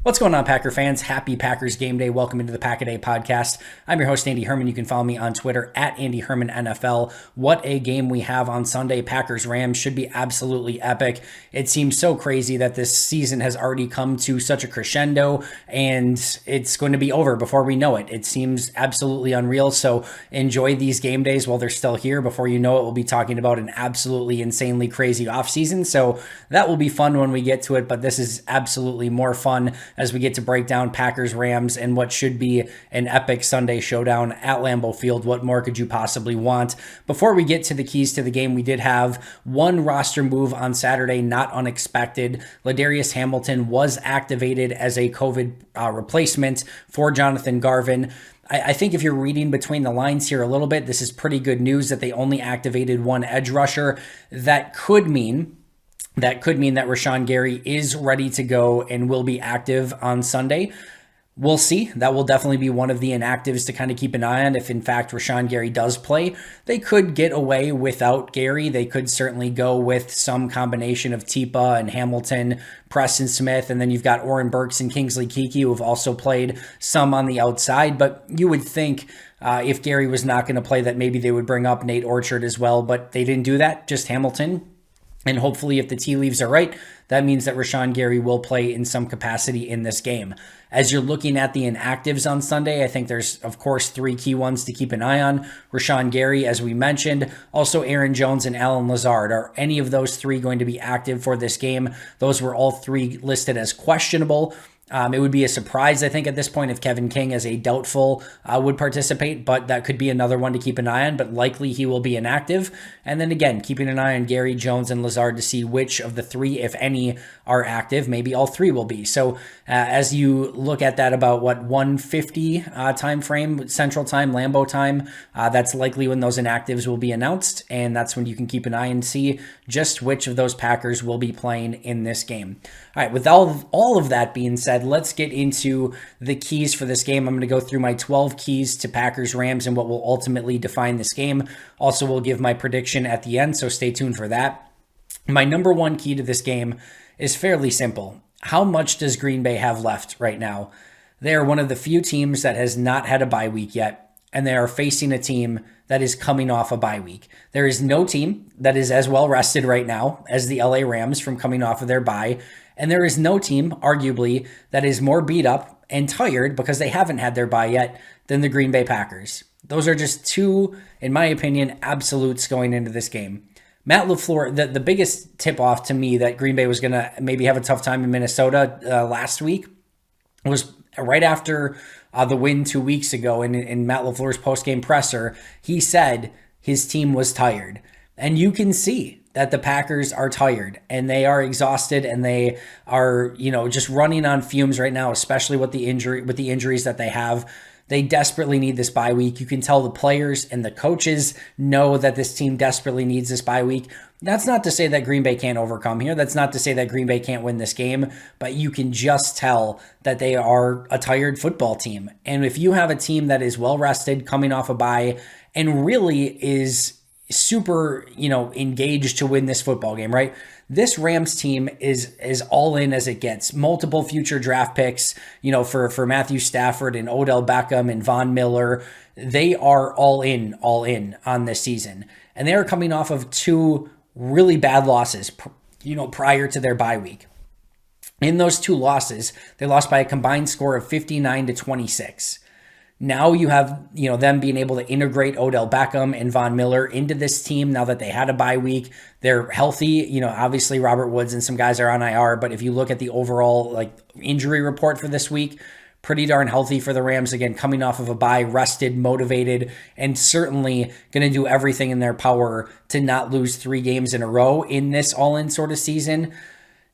What's going on, Packer fans? Happy Packers game day. Welcome into the Pack-A-Day podcast. I'm your host, Andy Herman. You can follow me on Twitter at Andy Herman NFL. What a game we have on Sunday. Packers-Rams should be absolutely epic. It seems so crazy that this season has already come to such a crescendo, and it's going to be over before we know it. It seems absolutely unreal, so enjoy these game days while they're still here. Before you know it, we'll be talking about an absolutely insanely crazy offseason, so that will be fun when we get to it, but this is absolutely more fun as we get to break down Packers Rams and what should be an epic Sunday showdown at Lambeau Field. What more could you possibly want? Before we get to the keys to the game, we did have one roster move on Saturday, not unexpected. Ladarius Hamilton was activated as a COVID replacement for Jonathan Garvin. I think if you're reading between the lines here a little bit, this is pretty good news that they only activated one edge rusher. That could mean that Rashawn Gary is ready to go and will be active on Sunday. We'll see. That will definitely be one of the inactives to kind of keep an eye on if, in fact, Rashawn Gary does play. They could get away without Gary. They could certainly go with some combination of Tipa and Hamilton, Preston Smith, and then you've got Oren Burks and Kingsley Keke, who have also played some on the outside. But you would think if Gary was not going to play that maybe they would bring up Nate Orchard as well, but they didn't do that, just Hamilton. And hopefully, if the tea leaves are right, that means that Rashawn Gary will play in some capacity in this game. As you're looking at the inactives on Sunday, I think there's, of course, three key ones to keep an eye on. Rashawn Gary, as we mentioned, also Aaron Jones and Alan Lazard. Are any of those three going to be active for this game? Those were all three listed as questionable. It would be a surprise, I think, at this point if Kevin King as a doubtful would participate, but that could be another one to keep an eye on, but likely he will be inactive. And then again, keeping an eye on Gary, Jones, and Lazard to see which of the three, if any, are active. Maybe all three will be. So as you look at that about, 1:50 time frame, Central Time, Lambeau time, that's likely when those inactives will be announced, and that's when you can keep an eye and see just which of those Packers will be playing in this game. All right, with all of that being said, let's get into the keys for this game. I'm going to go through my 12 keys to Packers Rams and what will ultimately define this game. Also, we'll give my prediction at the end, so stay tuned for that. My number one key to this game is fairly simple. How much does Green Bay have left right now? They are one of the few teams that has not had a bye week yet, and they are facing a team that is coming off a bye week. There is no team that is as well rested right now as the LA Rams from coming off of their bye. And there is no team, arguably, that is more beat up and tired because they haven't had their bye yet than the Green Bay Packers. Those are just two, in my opinion, absolutes going into this game. Matt LaFleur, the biggest tip-off to me that Green Bay was going to maybe have a tough time in Minnesota last week was right after the win 2 weeks ago in Matt LaFleur's post-game presser. He said his team was tired. And you can see that the Packers are tired and they are exhausted and they are, just running on fumes right now, especially with the injuries that they have. They desperately need this bye week. You can tell the players and the coaches know that this team desperately needs this bye week. That's not to say that Green Bay can't overcome here. That's not to say that Green Bay can't win this game, but you can just tell that they are a tired football team. And if you have a team that is well rested, coming off a bye, and really is super, engaged to win this football game, right? This Rams team is all in as it gets. Multiple future draft picks, for Matthew Stafford and Odell Beckham and Von Miller. They are all in on this season. And they are coming off of two really bad losses, prior to their bye week. In those two losses, they lost by a combined score of 59-26. Now you have, them being able to integrate Odell Beckham and Von Miller into this team now that they had a bye week. They're healthy. Obviously Robert Woods and some guys are on IR, but if you look at the overall injury report for this week, pretty darn healthy for the Rams. Again, coming off of a bye, rested, motivated, and certainly going to do everything in their power to not lose 3 games in a row in this all-in sort of season.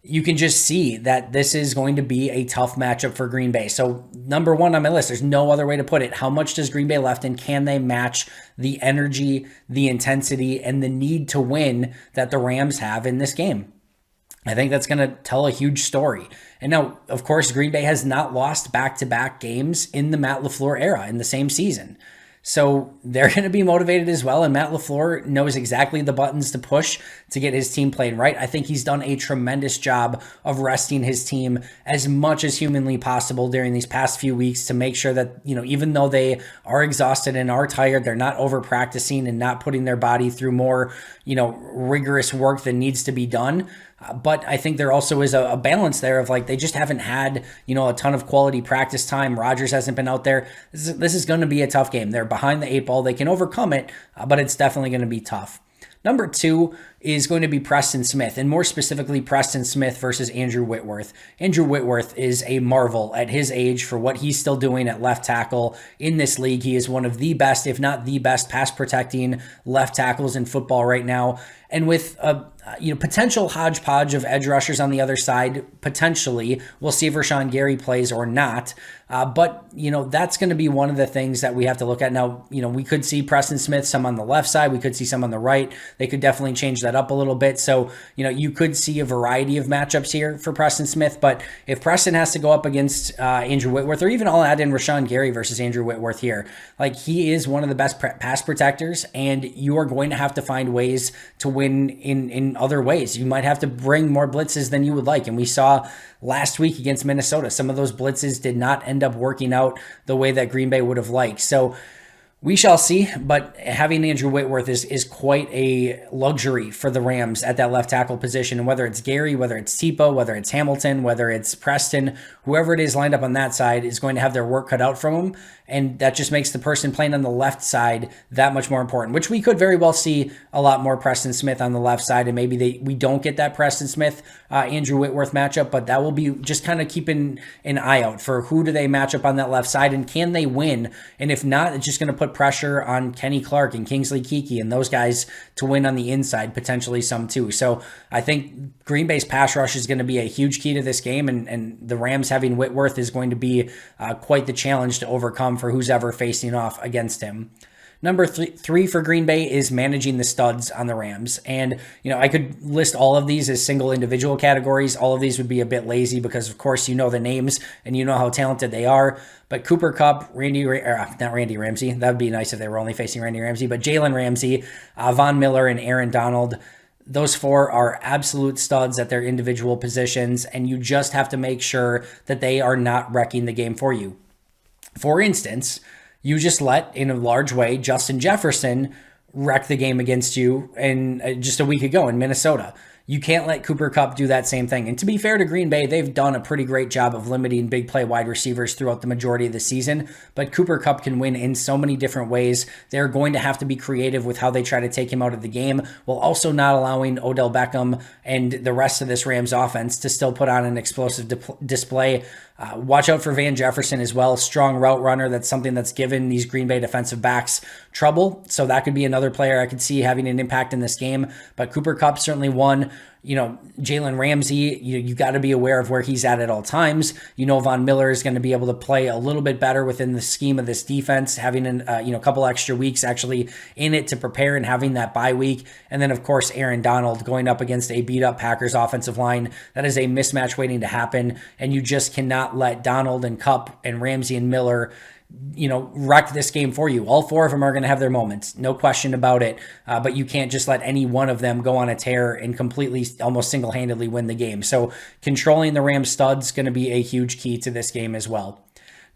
You can just see that this is going to be a tough matchup for Green Bay. So number one on my list, there's no other way to put it. How much does Green Bay left, and can they match the energy, the intensity, and the need to win that the Rams have in this game? I think that's going to tell a huge story. And now, of course, Green Bay has not lost back-to-back games in the Matt LaFleur era in the same season. So they're going to be motivated as well. And Matt LaFleur knows exactly the buttons to push to get his team playing right. I think he's done a tremendous job of resting his team as much as humanly possible during these past few weeks to make sure that, even though they are exhausted and are tired, they're not over practicing and not putting their body through more, rigorous work that needs to be done. But I think there also is a balance there of they just haven't had, a ton of quality practice time. Rodgers hasn't been out there. This is going to be a tough game. They're behind the 8 ball. They can overcome it, but it's definitely going to be tough. Number 2 is going to be Preston Smith, and more specifically, Preston Smith versus Andrew Whitworth. Andrew Whitworth is a marvel at his age for what he's still doing at left tackle in this league. He is one of the best, if not the best, pass protecting left tackles in football right now. And with a potential hodgepodge of edge rushers on the other side, potentially, we'll see if Rashawn Gary plays or not. But that's going to be one of the things that we have to look at. Now, we could see Preston Smith, some on the left side. We could see some on the right. They could definitely change that up a little bit. So, you could see a variety of matchups here for Preston Smith. But if Preston has to go up against Andrew Whitworth, or even I'll add in Rashawn Gary versus Andrew Whitworth here, he is one of the best pass protectors, and you are going to have to find ways to win in other ways. You might have to bring more blitzes than you would like. And we saw last week against Minnesota, some of those blitzes did not end up working out the way that Green Bay would have liked. So we shall see, but having Andrew Whitworth is quite a luxury for the Rams at that left tackle position. And whether it's Gary, whether it's Tipo, whether it's Hamilton, whether it's Preston, whoever it is lined up on that side is going to have their work cut out from them. And that just makes the person playing on the left side that much more important, which we could very well see a lot more Preston Smith on the left side. And maybe we don't get that Preston Smith, Andrew Whitworth matchup, but that will be just kind of keeping an eye out for who do they match up on that left side and can they win? And if not, it's just going to put pressure on Kenny Clark and Kingsley Keke and those guys to win on the inside, potentially some too. So I think Green Bay's pass rush is going to be a huge key to this game, and the Rams having Whitworth is going to be quite the challenge to overcome for who's ever facing off against him. Number three for Green Bay is managing the studs on the Rams. And, I could list all of these as single individual categories. All of these would be a bit lazy because, of course, the names and you know how talented they are. But Cooper Kupp, not Randy Ramsey. That would be nice if they were only facing Randy Ramsey. But Jalen Ramsey, Von Miller, and Aaron Donald. Those 4 are absolute studs at their individual positions. And you just have to make sure that they are not wrecking the game for you. For instance, you just let, in a large way, Justin Jefferson wreck the game against you just a week ago in Minnesota. You can't let Cooper Kupp do that same thing. And to be fair to Green Bay, they've done a pretty great job of limiting big play wide receivers throughout the majority of the season. But Cooper Kupp can win in so many different ways. They're going to have to be creative with how they try to take him out of the game, while also not allowing Odell Beckham and the rest of this Rams offense to still put on an explosive display. Watch out for Van Jefferson as well. Strong route runner. That's something that's given these Green Bay defensive backs trouble. So that could be another player I could see having an impact in this game. But Cooper Kupp certainly one. Jalen Ramsey, you got to be aware of where he's at all times. Von Miller is going to be able to play a little bit better within the scheme of this defense, having a couple extra weeks actually in it to prepare and having that bye week. And then, of course, Aaron Donald going up against a beat-up Packers offensive line. That is a mismatch waiting to happen, and you just cannot let Donald and Kupp and Ramsey and Miller wreck this game for you. All 4 of them are going to have their moments, no question about it. But you can't just let any one of them go on a tear and completely, almost single-handedly win the game. So controlling the Rams studs is going to be a huge key to this game as well.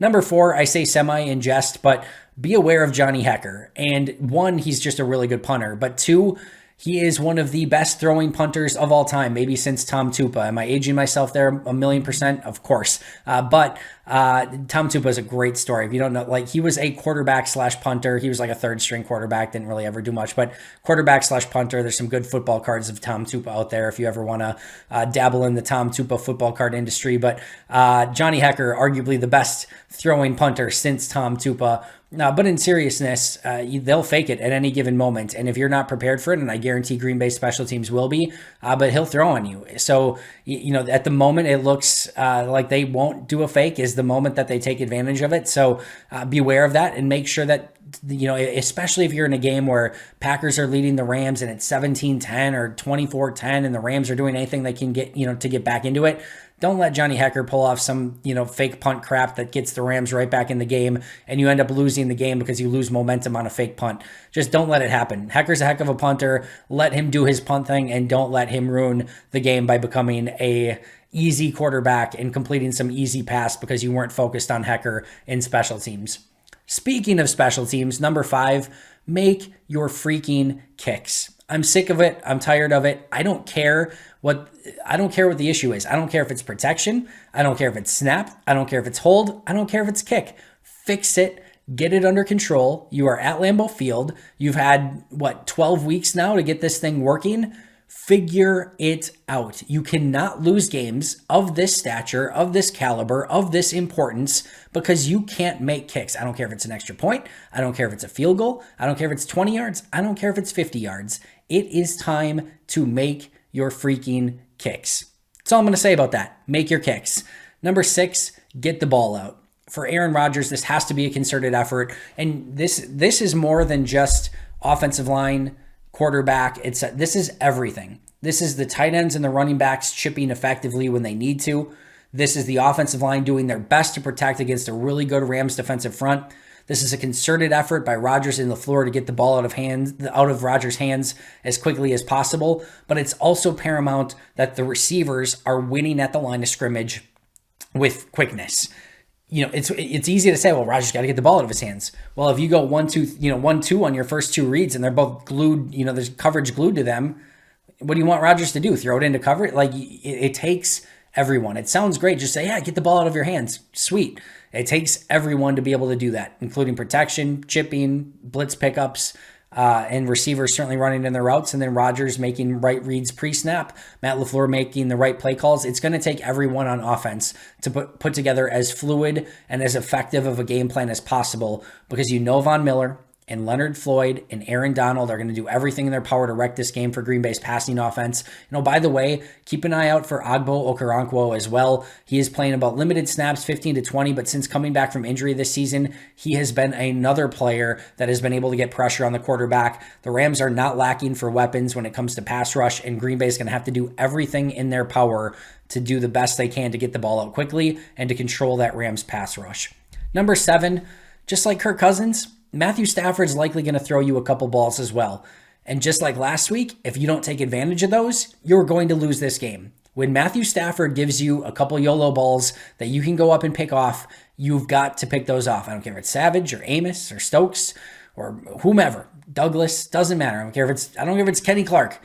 Number 4, I say semi in jest, but be aware of Johnny Hekker. And 1, he's just a really good punter. But 2, he is one of the best throwing punters of all time, maybe since Tom Tupa. Am I aging myself there 1,000,000%? Of course. But Tom Tupa is a great story. If you don't know, he was a quarterback / punter. He was like a 3rd string quarterback, didn't really ever do much, but quarterback / punter. There's some good football cards of Tom Tupa out there if you ever want to dabble in the Tom Tupa football card industry. But Johnny Hekker, arguably the best throwing punter since Tom Tupa. But in seriousness, they'll fake it at any given moment. And if you're not prepared for it, and I guarantee Green Bay special teams will be, but he'll throw on you. So, at the moment, it looks like they won't do a fake is the moment that they take advantage of it. So beware of that and make sure that especially if you're in a game where Packers are leading the Rams and it's 17-10 or 24-10 and the Rams are doing anything they can get, to get back into it. Don't let Johnny Hekker pull off some, fake punt crap that gets the Rams right back in the game and you end up losing the game because you lose momentum on a fake punt. Just don't let it happen. Hecker's a heck of a punter. Let him do his punt thing and don't let him ruin the game by becoming a easy quarterback and completing some easy pass because you weren't focused on Hekker in special teams. Speaking of special teams, number 5, make your freaking kicks. I'm sick of it. I'm tired of it. I don't care what the issue is. I don't care if it's protection. I don't care if it's snap. I don't care if it's hold. I don't care if it's kick. Fix it. Get it under control. You are at Lambeau Field. You've had 12 weeks now to get this thing working. Figure it out. You cannot lose games of this stature, of this caliber, of this importance because you can't make kicks. I don't care if it's an extra point. I don't care if it's a field goal. I don't care if it's 20 yards. I don't care if it's 50 yards. It is time to make your freaking kicks. That's all I'm going to say about that. Make your kicks. Number 6, get the ball out. For Aaron Rodgers, this has to be a concerted effort. And this is more than just offensive line, quarterback. This is everything. This is the tight ends and the running backs chipping effectively when they need to. This is the offensive line doing their best to protect against a really good Rams defensive front. This is a concerted effort by Rodgers and LaFleur to get the ball out of Rodgers' hands as quickly as possible. But it's also paramount that the receivers are winning at the line of scrimmage with quickness. It's easy to say, well, Rodgers got to get the ball out of his hands. Well, if you go 1-2 on your first 2 reads and they're both glued, there's coverage glued to them. What do you want Rodgers to do? Throw it into cover? It takes everyone. It sounds great. Just say, yeah, get the ball out of your hands. Sweet. It takes everyone to be able to do that, including protection, chipping, blitz pickups, and receivers certainly running in their routes, and then Rodgers making right reads pre-snap, Matt LaFleur making the right play calls. It's going to take everyone on offense to put together as fluid and as effective of a game plan as possible because Von Miller and Leonard Floyd and Aaron Donald are going to do everything in their power to wreck this game for Green Bay's passing offense. By the way, keep an eye out for Agbo Okoronkwo as well. He is playing about limited snaps, 15 to 20, but since coming back from injury this season, he has been another player that has been able to get pressure on the quarterback. The Rams are not lacking for weapons when it comes to pass rush, and Green Bay is going to have to do everything in their power to do the best they can to get the ball out quickly and to control that Rams pass rush. Number 7, just like Kirk Cousins, Matthew Stafford's likely going to throw you a couple balls as well. And just like last week, if you don't take advantage of those, you're going to lose this game. When Matthew Stafford gives you a couple YOLO balls that you can go up and pick off, you've got to pick those off. I don't care if it's Savage or Amos or Stokes or whomever. Douglas, doesn't matter. I don't care if it's Kenny Clark.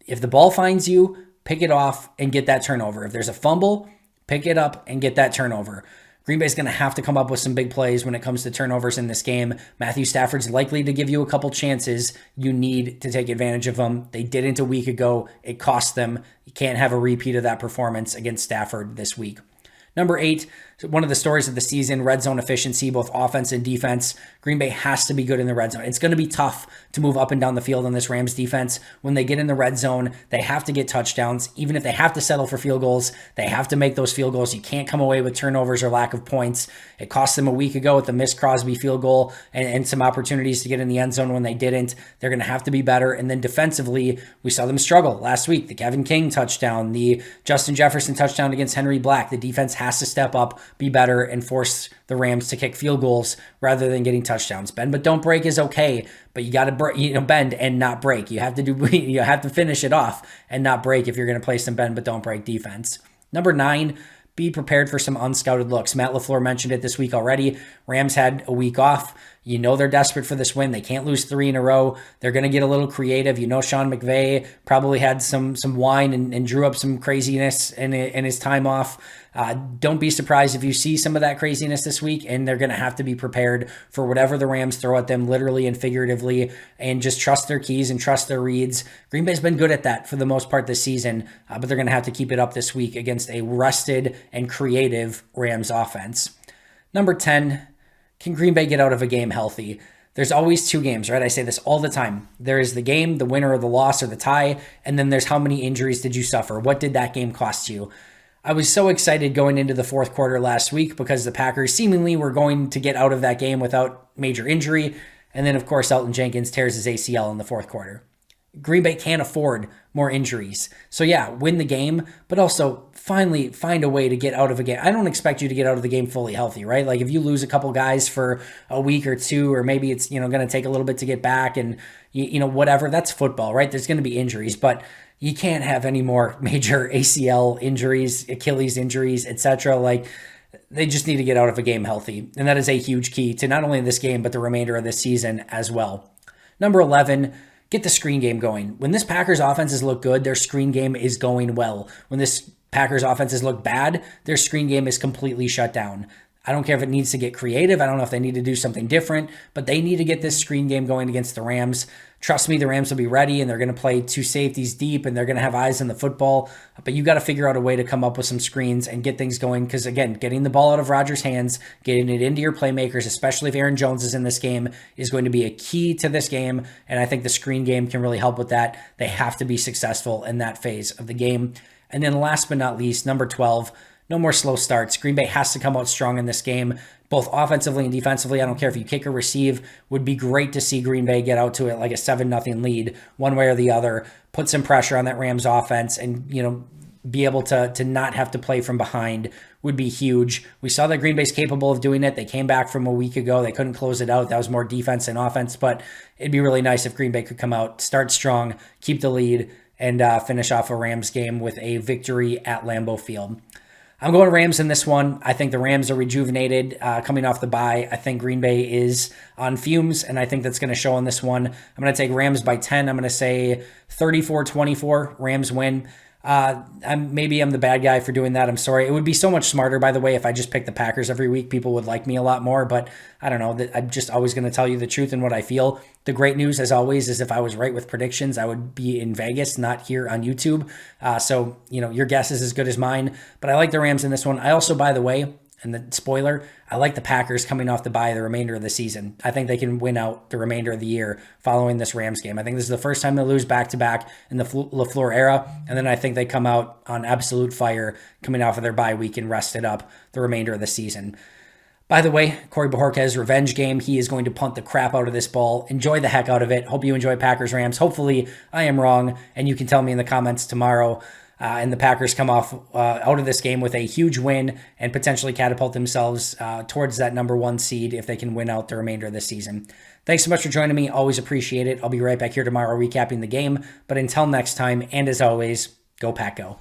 If the ball finds you, pick it off and get that turnover. If there's a fumble, pick it up and get that turnover. Green Bay's going to have to come up with some big plays when it comes to turnovers in this game. Matthew Stafford's likely to give you a couple chances. You need to take advantage of them. They didn't a week ago. It cost them. You can't have a repeat of that performance against Stafford this week. Number 8, one of the stories of the season, red zone efficiency, both offense and defense. Green Bay has to be good in the red zone. It's going to be tough to move up and down the field on this Rams defense. When they get in the red zone, they have to get touchdowns. Even if they have to settle for field goals, they have to make those field goals. You can't come away with turnovers or lack of points. It cost them a week ago with the missed Crosby field goal and some opportunities to get in the end zone when they didn't. They're going to have to be better. And then defensively, we saw them struggle last week. The Kevin King touchdown, the Justin Jefferson touchdown against Henry Black. The defense has to step up, be better, and force the Rams to kick field goals rather than getting touchdowns. Bend but don't break is okay, but you got to bend and not break. You have to finish it off and not break if you're going to play some bend but don't break defense. Number 9, be prepared for some unscouted looks. Matt LaFleur mentioned it this week already. Rams had a week off. They're desperate for this win. They can't lose 3 in a row. They're going to get a little creative. Sean McVay probably had some wine and drew up some craziness in his time off. Don't be surprised if you see some of that craziness this week, and they're going to have to be prepared for whatever the Rams throw at them, literally and figuratively, and just trust their keys and trust their reads. Green Bay's been good at that for the most part this season, but they're going to have to keep it up this week against a rested and creative Rams offense. Number 10, can Green Bay get out of a game healthy? There's always 2 games, right? I say this all the time. There is the game, the winner or the loss or the tie, and then there's how many injuries did you suffer? What did that game cost you? I was so excited going into the fourth quarter last week because the Packers seemingly were going to get out of that game without major injury. And then, of course, Elton Jenkins tears his ACL in the fourth quarter. Green Bay can't afford more injuries. So yeah, win the game, but also finally find a way to get out of a game. I don't expect you to get out of the game fully healthy, right? Like if you lose a couple guys for a week or two, or maybe it's, going to take a little bit to get back and, whatever, that's football, right? There's going to be injuries, but you can't have any more major ACL injuries, Achilles injuries, etc. Like they just need to get out of a game healthy. And that is a huge key to not only this game, but the remainder of this season as well. Number 11, get the screen game going. When this Packers offenses look good, their screen game is going well. When this Packers offenses look bad, their screen game is completely shut down. I don't care if it needs to get creative. I don't know if they need to do something different, but they need to get this screen game going against the Rams. Trust me, the Rams will be ready, and they're going to play two safeties deep, and they're going to have eyes on the football. But you got to figure out a way to come up with some screens and get things going because, again, getting the ball out of Rodgers' hands, getting it into your playmakers, especially if Aaron Jones is in this game, is going to be a key to this game. And I think the screen game can really help with that. They have to be successful in that phase of the game. And then last but not least, number 12, no more slow starts. Green Bay has to come out strong in this game, both offensively and defensively. I don't care if you kick or receive. Would be great to see Green Bay get out to it like a 7-0 lead, one way or the other, put some pressure on that Rams offense and, be able to not have to play from behind would be huge. We saw that Green Bay's capable of doing it. They came back from a week ago. They couldn't close it out. That was more defense than offense, but it'd be really nice if Green Bay could come out, start strong, keep the lead, and finish off a Rams game with a victory at Lambeau Field. I'm going Rams in this one. I think the Rams are rejuvenated coming off the bye. I think Green Bay is on fumes, and I think that's going to show in this one. I'm going to take Rams by 10. I'm going to say 34-24. Rams win. Maybe I'm the bad guy for doing that. I'm sorry. It would be so much smarter, by the way, if I just picked the Packers every week. People would like me a lot more, but I don't know. I'm just always going to tell you the truth and what I feel. The great news, as always, is if I was right with predictions, I would be in Vegas, not here on YouTube. So, your guess is as good as mine, but I like the Rams in this one. I also, by the way, and the spoiler, I like the Packers coming off the bye the remainder of the season. I think they can win out the remainder of the year following this Rams game. I think this is the first time they lose back-to-back in the LaFleur era, and then I think they come out on absolute fire coming off of their bye week and rested up the remainder of the season. By the way, Corey Bojorquez's revenge game. He is going to punt the crap out of this ball. Enjoy the heck out of it. Hope you enjoy Packers-Rams. Hopefully, I am wrong, and you can tell me in the comments tomorrow. And the Packers come off out of this game with a huge win and potentially catapult themselves towards that number 1 seed if they can win out the remainder of the season. Thanks so much for joining me. Always appreciate it. I'll be right back here tomorrow recapping the game. But until next time, and as always, go Pack Go.